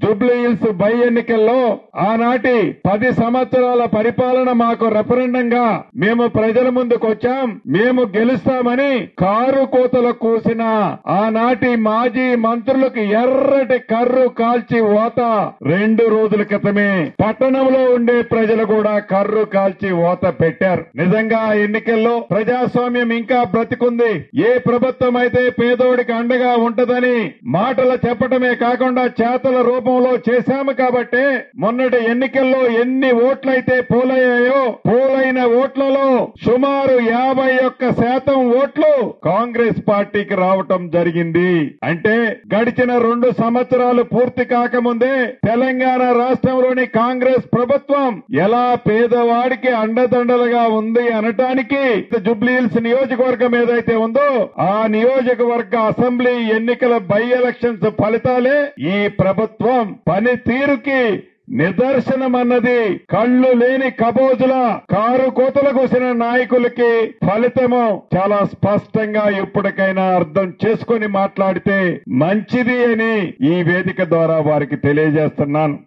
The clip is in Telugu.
జూబ్లీహిల్స్ బై ఎన్నికల్లో ఆనాటి 10 సంవత్సరాల పరిపాలన మాకు రెఫరెండంగా మేము ప్రజల ముందుకు వచ్చాం, మేము గెలుస్తామని కారు కోతలు కూసిన ఆనాటి మాజీ మంత్రులకు ఎర్రటి కర్రు కాల్చి ఓత 2 రోజుల క్రితమే పట్టణంలో ఉండే ప్రజలు కూడా కర్రు కాల్చి ఓత పెట్టారు. నిజంగా ఆ ఎన్నికల్లో ప్రజాస్వామ్యం ఇంకా బ్రతికుంది. ఏ ప్రభుత్వం అయితే పేదోడికి అండగా ఉంటదని మాటలు చెప్పటమే కాకుండా చేతల రూపంలో చేశాము కాబట్టి మొన్నటి ఎన్నికల్లో ఎన్ని ఓట్లయితే పోలయ్యాయో పోలైన ఓట్లలో సుమారు 51% ఓట్లు కాంగ్రెస్ పార్టీకి రావటం జరిగింది. అంటే గడిచిన 2 సంవత్సరాలు పూర్తి కాకముందే తెలంగాణ రాష్ట్రంలోని కాంగ్రెస్ ప్రభుత్వం ఎలా పేదవాడికి అండదండలుగా ఉంది అనటానికి జూబ్లీహిల్స్ నియోజకవర్గం ఏదైతే ఉందో ఆ నియోజకవర్గ అసెంబ్లీ ఎన్నికల బై ఎలక్షన్స్ ఫలితాలే ఈ ప్రభుత్వం పనితీరుకి నిదర్శనమన్నది కళ్లు లేని కబోజుల కారు కోతలు కూసిన నాయకులకి ఫలితము చాలా స్పష్టంగా ఇప్పటికైనా అర్థం చేసుకొని మాట్లాడితే మంచిది అని ఈ వేదిక ద్వారా వారికి తెలియజేస్తున్నాను.